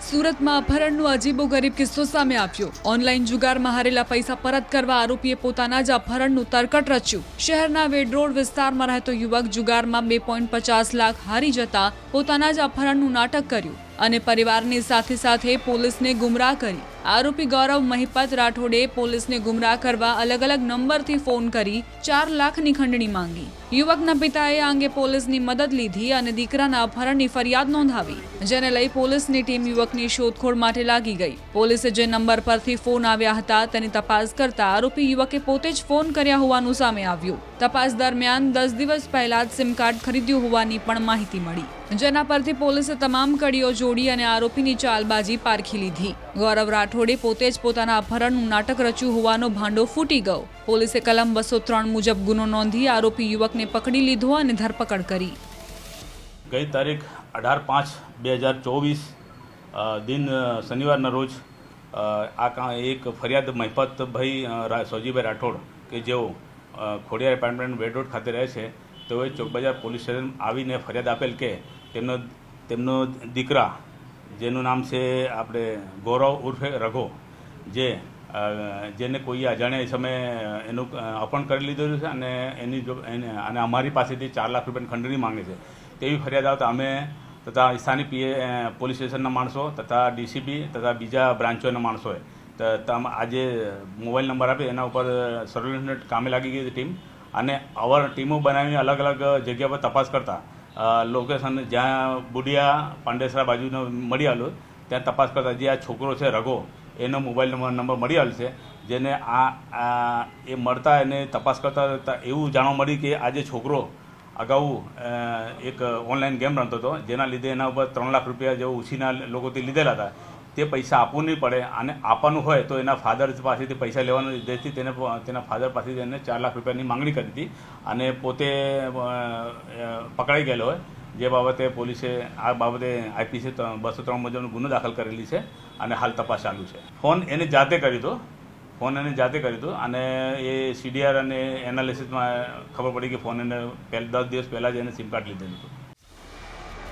સુરતમાં અપહરણનો અજીબોગરીબ કિસ્સો સામે આવ્યો। ઓનલાઈન જુગારમાં હારેલા પૈસા પરત કરવા આરોપીએ પોતાના જ અપહરણનું તરકટ રચ્યું। શહેરના વેડ રોડ વિસ્તારમાં રહેતો યુવક જુગારમાં 2.50 લાખ હારી જતા પોતાના જ અપહરણનું નાટક કર્યું અને પરિવારની સાથે સાથે પોલીસને ગુમરાહ કરી। આરોપી ગૌરવ મહિપત રાઠોડે પોલીસને ગુમરાહ કરવા અલગ અલગ નંબરથી ફોન કરી 4 લાખની ખંડણી માંગી। યુવકના પિતાએ આ અંગે પોલીસની મદદ લીધી અને દીકરાના અપહરણની ફરિયાદ નોંધાવી, જેને લઈ પોલીસની ટીમ યુવકની શોધખોળ માટે લાગી ગઈ। પોલીસે જે નંબર પરથી ફોન આવ્યા હતા તેની તપાસ કરતા આરોપી યુવકે પોતે જ ફોન કર્યા હોવાનું સામે આવ્યું। તપાસ દરમિયાન 10 દિવસ પહેલા જ સિમ કાર્ડ ખરીદ્યું હોવાની પણ માહિતી મળી, જેના પરથી પોલીસે તમામ કડીઓ જોડી અને આરોપીની ચાલબાજી પારખી લીધી। ગૌરવ રાઠોડે પોતે જ પોતાના અપહરણનું નાટક રચ્યું હોવાનો ભાંડો ફૂટી ગયો। પોલીસે કલમ 203 મુજબ ગુનો નોંધી આરોપી યુવકને પકડી લીધો અને ધરપકડ કરી। ગઈ તારીખ 18/5/2024 દિન શનિવારના રોજ એક ફરિયાદ મહિપતભાઈ સોજીભાઈ રાઠોડ કે જેઓ ખોડિયાર એપાર્ટમેન્ટ વેડ રોડ ખાતે રહે છે, તેઓએ ચોકબજાર પોલીસ સ્ટેશન આવીને ફરિયાદ આપેલ કે તેમનો દીકરા જેનું નામ છે આપણે ગૌરવ ઉર્ફે રઘો, જેને કોઈ અજાણ્યા સમયે એનું અપહરણ કરી લીધેલું છે અને અમારી પાસેથી 4 લાખ રૂપિયાની ખંડણી માંગે છે તેવી ફરિયાદ આવતા અમે તથા સ્થાનિક પોલીસ સ્ટેશનના માણસો તથા ડીસીપી તથા બીજા બ્રાન્ચોના માણસોએ આજે મોબાઈલ નંબર આપી એના ઉપર સર્વેલન્સ કામે લાગી ગઈ ટીમ અને ટીમો બનાવીને અલગ અલગ જગ્યા પર તપાસ કરતા લોકેશન જ્યાં બુડિયા પાંડેસરા બાજુનો મળી આવેલો ત્યાં તપાસ કરતા જે આ છોકરો છે રઘો એનો મોબાઈલ નંબર મળી આવેલ છે, જેને એ મળતા એને તપાસ કરતા એવું જાણવા મળ્યું કે આ જે છોકરો અગાઉ એક ઓનલાઈન ગેમ રમતો હતો, જેના લીધે એના ઉપર 3 લાખ રૂપિયા જેવો ઉછીના લોકોથી લીધેલા હતા। તે પૈસા આપવું નહીં પડે અને આપવાનું હોય તો એના ફાધર પાસેથી પૈસા લેવાનો જેથી તેના ફાધર પાસેથી એને 4 લાખ રૂપિયાની માંગણી કરી હતી અને પોતે પકડાઈ ગયેલો હોય, જે બાબતે પોલીસે આ બાબતે IPC 203 મુજબનો ગુનો દાખલ કરેલી છે અને હાલ તપાસ ચાલુ છે। ફોન એને જાતે કર્યો હતો અને એ CDR અને એનાલિસિસમાં ખબર પડી કે ફોન એને 10 દિવસ પહેલાં જ એને સિમ કાર્ડ લીધેલું હતું।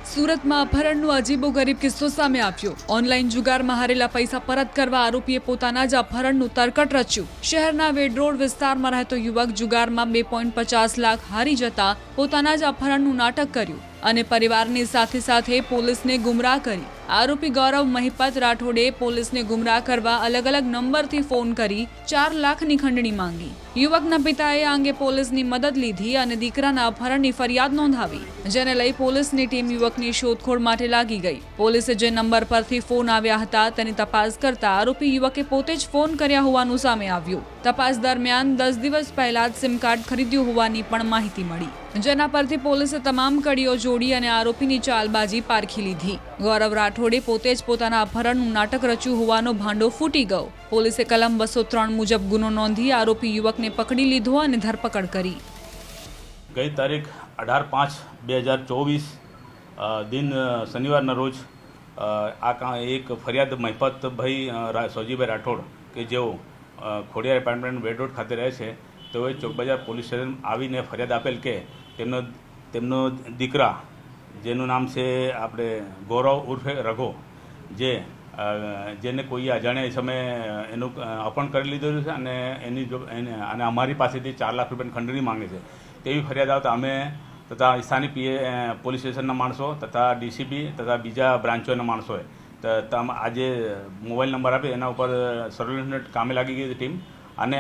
સુરતમાં અપહરણનો અજીબોગરીબ કિસ્સો સામે આવ્યો। ઓનલાઈન જુગારમાં હારેલા પૈસા પરત કરવા આરોપીએ પોતાના જ અપહરણનું તરકટ રચ્યું। શહેરના વેડ રોડ વિસ્તારમાં રહેતો યુવક જુગારમાં 2.50 લાખ હારી જતા પોતાના જ અપહરણનું નાટક કર્યું અને પરિવારની સાથે સાથે પોલીસને ગુમરાહ કરી। આરોપી ગૌરવ મહિપત રાઠોડે પોલીસને ગુમરાહ કરવા અલગ અલગ નંબરથી ફોન કરી 4 લાખની ખંડણી માંગી। યુવકના પિતાએ આ અંગે પોલીસની મદદ લીધી અને દીકરાના અપહરણની ફરિયાદ નોંધાવી, જેને લઈ પોલીસની ટીમ યુવકની શોધખોળ માટે લાગી ગઈ। પોલીસે જે નંબર પરથી ફોન આવ્યા હતા તેની તપાસ કરતા આરોપી યુવકે પોતે જ ફોન કર્યા હોવાનું સામે આવ્યું। તપાસ દરમિયાન 10 દિવસ પહેલા જ સિમ કાર્ડ ખરીદ્યું હોવાની પણ માહિતી મળી, જેના પરથી પોલીસે તમામ કડીઓ જોડી અને આરોપીની ચાલબાજી પારખી લીધી। ગૌરવ રાઠોડે પોતે જ પોતાના અપહરણનું નાટક રચ્યું હોવાનો ભાંડો ફૂટી ગયો। પોલીસે કલમ 203 મુજબ ગુનો નોંધી આરોપી યુવકને પકડી લીધો અને ધરપકડ કરી। ગઈ તારીખ 18/5/2024 દિન શનિવારના રોજ એક ફરિયાદ મહિપતભાઈ સોજીભાઈ રાઠોડ કે જેઓ ખોડિયાર એપાર્ટમેન્ટ વેડ રોડ ખાતે રહે છે, તેઓએ ચોકબજાર પોલીસ સ્ટેશન આવીને ફરિયાદ આપેલ કે તેમનો દીકરા જેનું નામ છે આપણે ગૌરવ ઉર્ફે રઘો, જેને કોઈ અજાણ્યા સમયે એનું અપહરણ કરી લીધેલું છે અને અમારી પાસેથી 4 લાખ રૂપિયાની ખંડણી માંગે છે તેવી ફરિયાદ આવતા અમે તથા સ્થાનિક પોલીસ સ્ટેશનના માણસો તથા ડીસીપી તથા બીજા બ્રાન્ચોના માણસોએ આજે મોબાઈલ નંબર આપી એના ઉપર સર્વેલન્સ કામે લાગી ગઈ ટીમ અને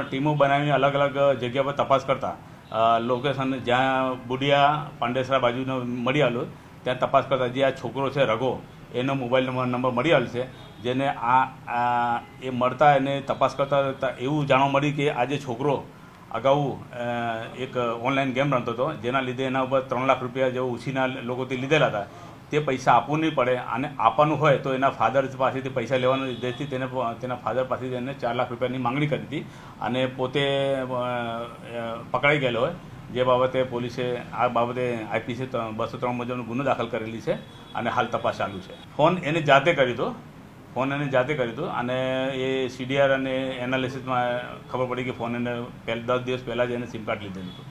ટીમો બનાવીને અલગ અલગ જગ્યા પર તપાસ કરતા લોકેશન જ્યાં બુડિયા પાંડેસરા બાજુનો મળી આવેલો ત્યાં તપાસ કરતા જે આ છોકરો છે રઘો એનો મોબાઈલ નંબર મળી આવેલ છે, જેને એ મળતા એને તપાસ કરતા એવું જાણવા મળ્યું કે આ જે છોકરો અગાઉ એક ઓનલાઈન ગેમ રમતો હતો, જેના લીધે એના ઉપર 3 લાખ રૂપિયા જેવો ઉછીના લોકોથી લીધેલા હતા। તે પૈસા આપવું નહીં પડે અને આપવાનું હોય તો એના ફાધર પાસેથી પૈસા લેવાનો જેથી તેના ફાધર પાસેથી એને 4 લાખ રૂપિયાની માંગણી કરી હતી અને પોતે પકડાઈ ગયેલો હોય, જે બાબતે પોલીસે આ બાબતે IPC 203 મુજબનો ગુનો દાખલ કરેલી છે અને હાલ તપાસ ચાલુ છે। ફોન એને જાતે કર્યો હતો અને એ CDR અને એનાલિસિસમાં ખબર પડી કે ફોન એને 10 દિવસ પહેલાં જ એને સિમ કાર્ડ લીધેલું હતું।